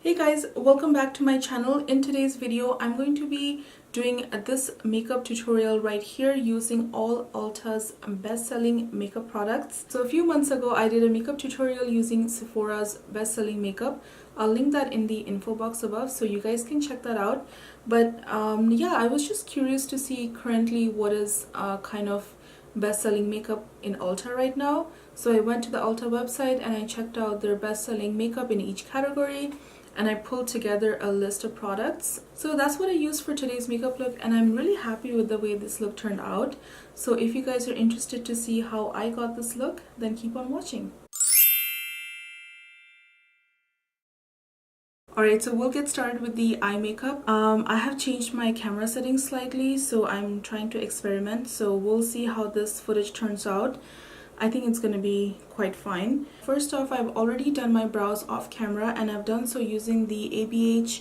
Hey guys, welcome back to my channel. In today's video, I'm going to be doing this makeup tutorial right here using all Ulta's best-selling makeup products. So a few months ago, I did a makeup tutorial using Sephora's best-selling makeup. I'll link that in the info box above so you guys can check that out. But yeah, I was just curious to see currently what is kind of best-selling makeup in Ulta right now. So I went to the Ulta website and I checked out their best-selling makeup in each category, and I pulled together a list of products. So that's what I used for today's makeup look, and I'm really happy with the way this look turned out. So if you guys are interested to see how I got this look, then keep on watching. Alright, so we'll get started with the eye makeup. I have changed my camera settings slightly, so I'm trying to experiment. So we'll see how this footage turns out. I think it's going to be quite fine. First off, I've already done my brows off camera, and I've done so using the ABH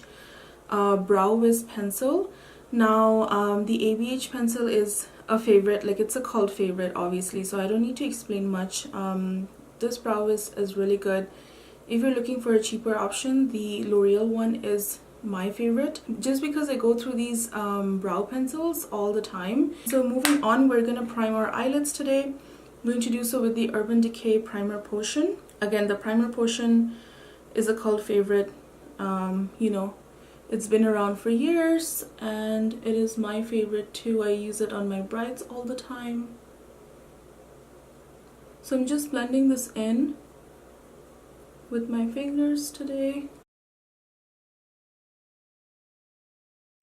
Brow Wiz pencil. Now, the ABH pencil is a favorite, like it's a cult favorite obviously, so I don't need to explain much. This Brow Wiz is really good. If you're looking for a cheaper option, the L'Oreal one is my favorite, just because I go through these brow pencils all the time. So moving on, we're gonna prime our eyelids today. I'm going to do so with the Urban Decay Primer Potion. Again, the Primer Potion is a cult favorite. You know, it's been around for years and it is my favorite too. I use it on my brides all the time. So I'm just blending this in with my fingers today.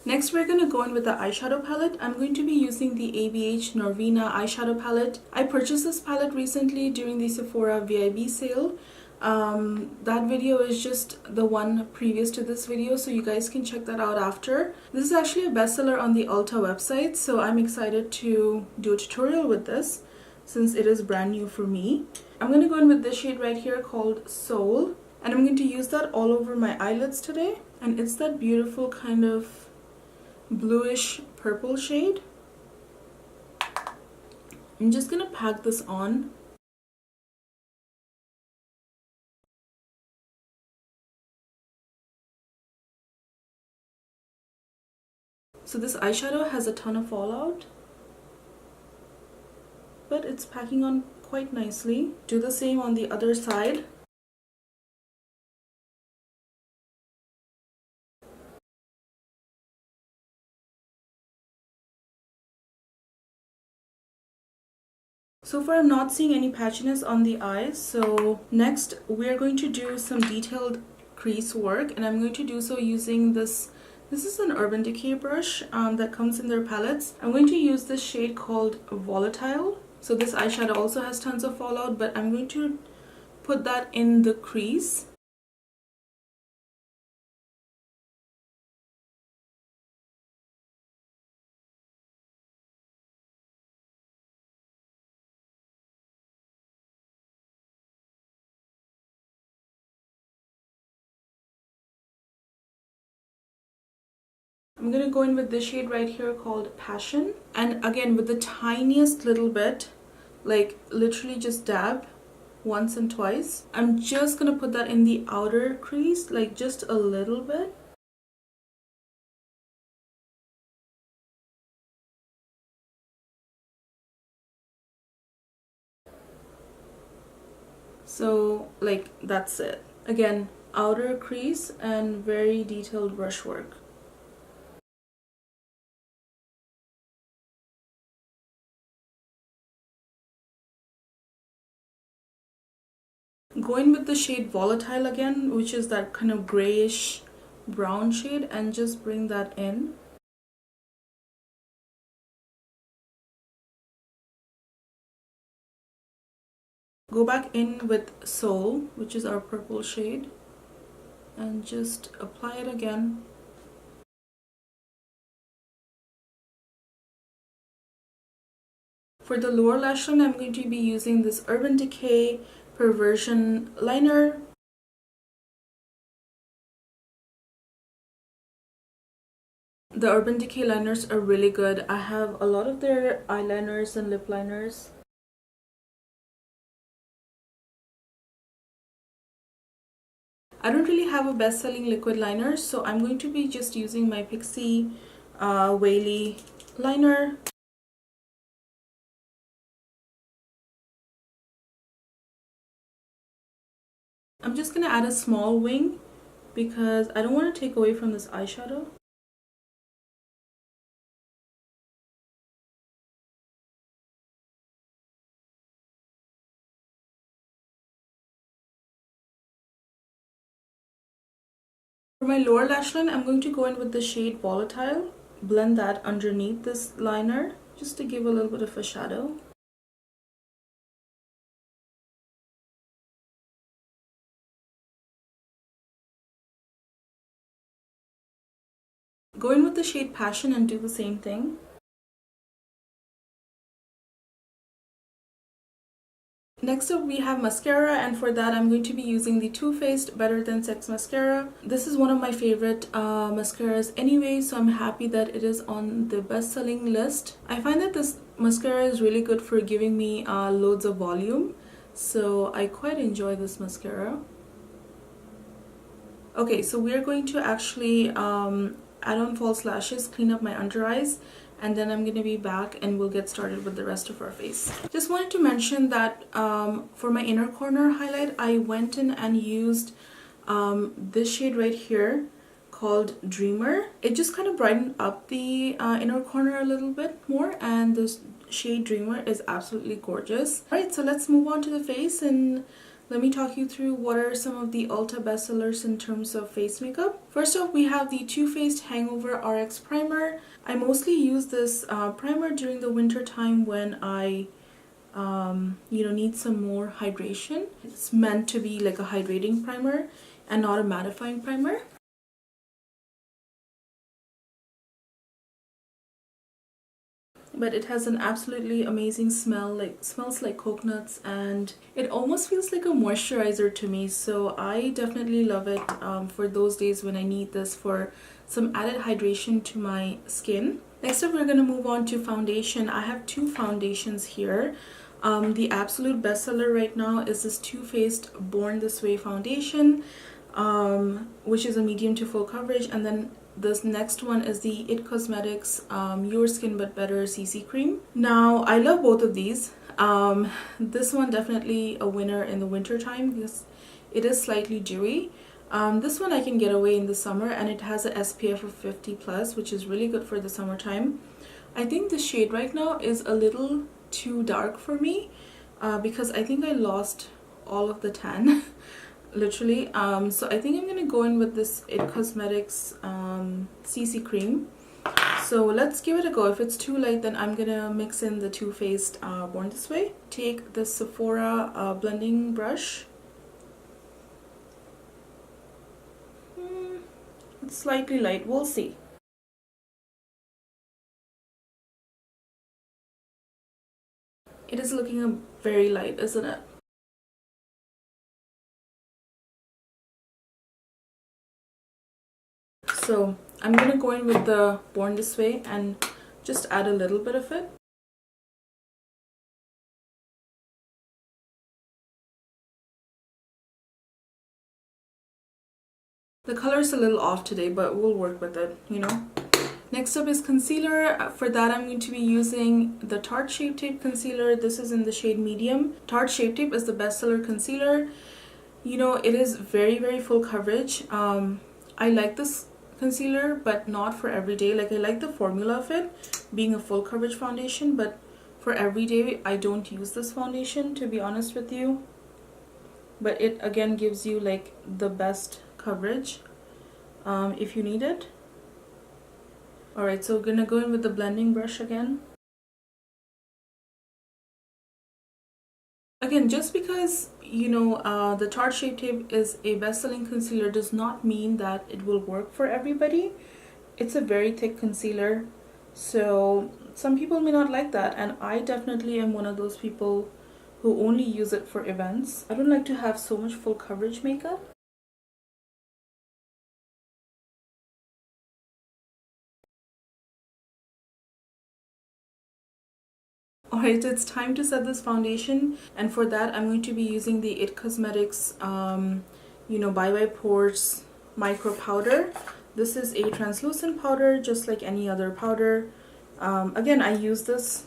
Next, we're going to go in with the eyeshadow palette. I'm going to be using the ABH Norvina eyeshadow palette. I purchased this palette recently during the Sephora VIB sale. That video is just the one previous to this video, so you guys can check that out after. This is actually a bestseller on the Ulta website, so I'm excited to do a tutorial with this since it is brand new for me. I'm going to go in with this shade right here called Soul, and I'm going to use that all over my eyelids today. And it's that beautiful kind of bluish purple shade. I'm just gonna pack this on. So this eyeshadow has a ton of fallout, but it's packing on quite nicely. Do the same on the other side. So far I'm not seeing any patchiness on the eyes. So next we're going to do some detailed crease work, and I'm going to do so using this is an Urban Decay brush that comes in their palettes. I'm going to use this shade called Volatile. So this eyeshadow also has tons of fallout, but I'm going to put that in the crease. I'm going to go in with this shade right here called Passion. And again, with the tiniest little bit, like literally just dab once and twice. I'm just going to put that in the outer crease, like just a little bit. So like that's it. Again, outer crease and very detailed brushwork. Go in with the shade Volatile again, which is that kind of grayish brown shade, and just bring that in. Go back in with Soul, which is our purple shade, and just apply it again. For the lower lash line, I'm going to be using this Urban Decay Perversion liner. The Urban Decay liners are really good. I have a lot of their eyeliners and lip liners. I don't really have a best-selling liquid liner, so I'm going to be just using my Pixie Whaley liner. I'm just going to add a small wing because I don't want to take away from this eyeshadow. For my lower lash line, I'm going to go in with the shade Volatile. Blend that underneath this liner just to give a little bit of a shadow. Go in with the shade Passion and do the same thing. Next up we have mascara, and for that I'm going to be using the Too Faced Better Than Sex mascara. This is one of my favorite mascaras anyway, so I'm happy that it is on the best-selling list. I find that this mascara is really good for giving me loads of volume, so I quite enjoy this mascara. Okay, so we're going to actually add on false lashes, clean up my under eyes, and then I'm going to be back and we'll get started with the rest of our face. Just wanted to mention that for my inner corner highlight, I went in and used this shade right here called Dreamer. It just kind of brightened up the inner corner a little bit more, and this shade Dreamer is absolutely gorgeous. Alright, so let's move on to the face and let me talk you through what are some of the Ulta bestsellers in terms of face makeup. First off, we have the Too Faced Hangover RX Primer. I mostly use this primer during the winter time when I need some more hydration. It's meant to be like a hydrating primer and not a mattifying primer. But it has an absolutely amazing smell, smells like coconuts, and it almost feels like a moisturizer to me, so I definitely love it for those days when I need this for some added hydration to my skin. Next up, we're going to move on to foundation. I have two foundations here. The absolute bestseller right now is this Too Faced Born This Way foundation, which is a medium to full coverage, and then this next one is the IT Cosmetics Your Skin But Better CC Cream. Now, I love both of these. This one definitely a winner in the winter time because it is slightly dewy. This one I can get away in the summer, and it has a SPF of 50 plus, which is really good for the summertime. I think the shade right now is a little too dark for me because I think I lost all of the tan. Literally, so I think I'm gonna go in with this IT Cosmetics CC Cream. So let's give it a go. If it's too light, then I'm gonna mix in the Too Faced Born This Way. Take the Sephora blending brush. It's slightly light, we'll see. It is looking very light, isn't it? So I'm gonna go in with the Born This Way and just add a little bit of it. The color is a little off today, but we'll work with it, you know. Next up is concealer. For that, I'm going to be using the Tarte Shape Tape concealer. This is in the shade medium. Tarte Shape Tape is the bestseller concealer. You know, it is very, very full coverage. I like this concealer, but not for every day. Like, I like the formula of it being a full coverage foundation, but for every day I don't use this foundation, to be honest with you. But it again gives you like the best coverage if you need it. Alright, so we're gonna go in with the blending brush again. Again, just because, you know, the Tarte Shape Tape is a best-selling concealer does not mean that it will work for everybody. It's a very thick concealer, so some people may not like that, and I definitely am one of those people who only use it for events. I don't like to have so much full coverage makeup. Alright, it's time to set this foundation, and for that I'm going to be using the IT Cosmetics you know, Bye Pores micro powder. This is a translucent powder, just like any other powder. Again, I use this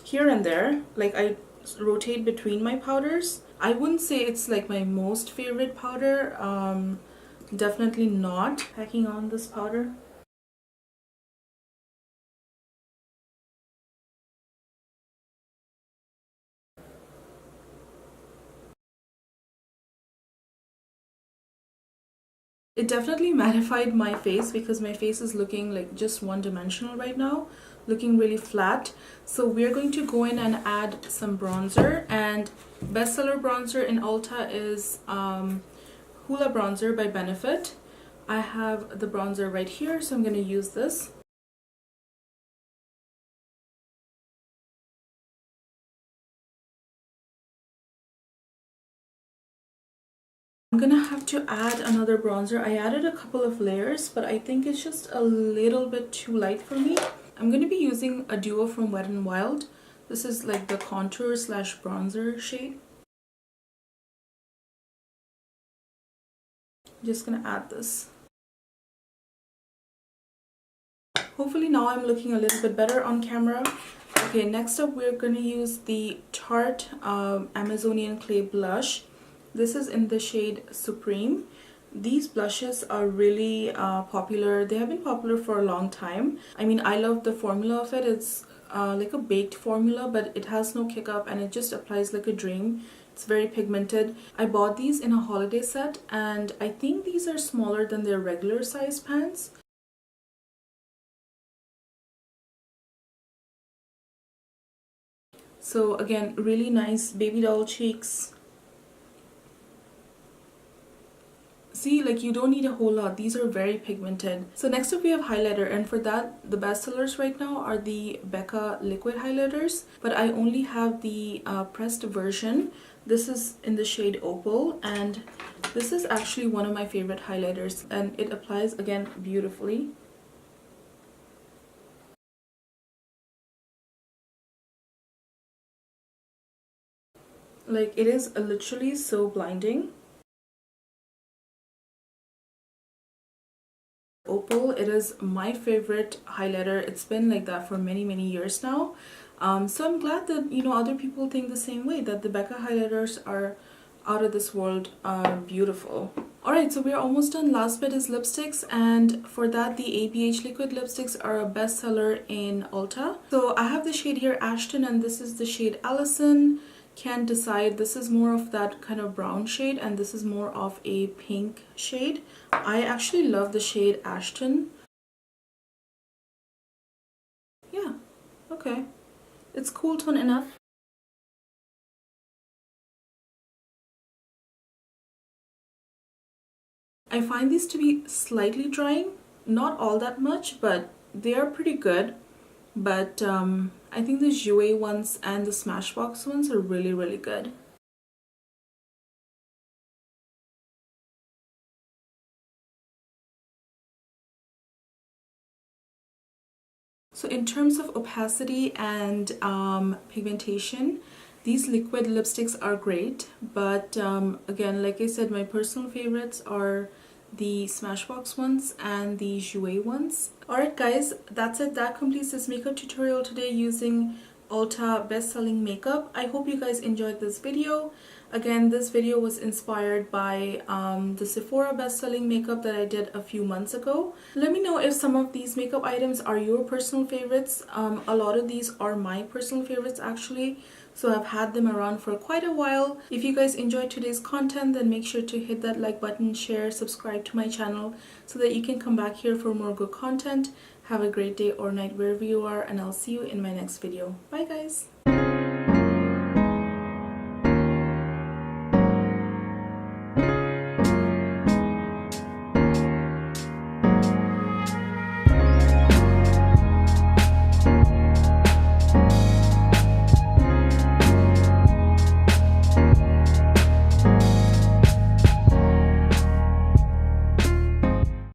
here and there, like I rotate between my powders. I wouldn't say it's like my most favorite powder. Definitely not. Packing on this powder. It definitely mattified my face because my face is looking like just one-dimensional right now, looking really flat. So we're going to go in and add some bronzer, and bestseller bronzer in Ulta is Hoola bronzer by Benefit. I have the bronzer right here, so I'm going to use this. I'm gonna have to add another bronzer. I added a couple of layers, but I think it's just a little bit too light for me. I'm gonna be using a duo from Wet n Wild. This is like the contour slash bronzer shade. I'm just gonna add this. Hopefully now I'm looking a little bit better on camera. Okay, next up we're gonna use the Tarte Amazonian Clay Blush. This is in the shade Supreme. These blushes are really popular. They have been popular for a long time. I mean, I love the formula of it. It's like a baked formula, but it has no kick up and it just applies like a dream. It's very pigmented. I bought these in a holiday set, and I think these are smaller than their regular size pans. So again, really nice baby doll cheeks. See, like you don't need a whole lot. These are very pigmented. So next up we have highlighter, and for that the best sellers right now are the Becca liquid highlighters, but I only have the pressed version. This is in the shade Opal, and this is actually one of my favorite highlighters, and it applies again beautifully. Like it is literally so blinding. Opal, it is my favorite highlighter. It's been like that for many years now. So I'm glad that, you know, other people think the same way, that the Becca highlighters are out of this world beautiful. Alright, so we're almost done. Last bit is lipsticks, and for that the ABH liquid lipsticks are a bestseller in Ulta. So I have the shade here Ashton, and this is the shade Allison. Can't decide. This is more of that kind of brown shade, and this is more of a pink shade. I actually love the shade Ashton. Yeah, okay. It's cool tone enough. I find these to be slightly drying, not all that much, but they are pretty good. But I think the Jouer ones and the Smashbox ones are really good. So in terms of opacity and pigmentation, these liquid lipsticks are great, but again, like I said, my personal favorites are the Smashbox ones and the Jouer ones. Alright guys, that's it. That completes this makeup tutorial today using Ulta Best Selling makeup. I hope you guys enjoyed this video. Again, this video was inspired by the Sephora Best Selling makeup that I did a few months ago. Let me know if some of these makeup items are your personal favorites. A lot of these are my personal favorites actually. So I've had them around for quite a while. If you guys enjoyed today's content, then make sure to hit that like button, share, subscribe to my channel so that you can come back here for more good content. Have a great day or night wherever you are, and I'll see you in my next video. Bye guys!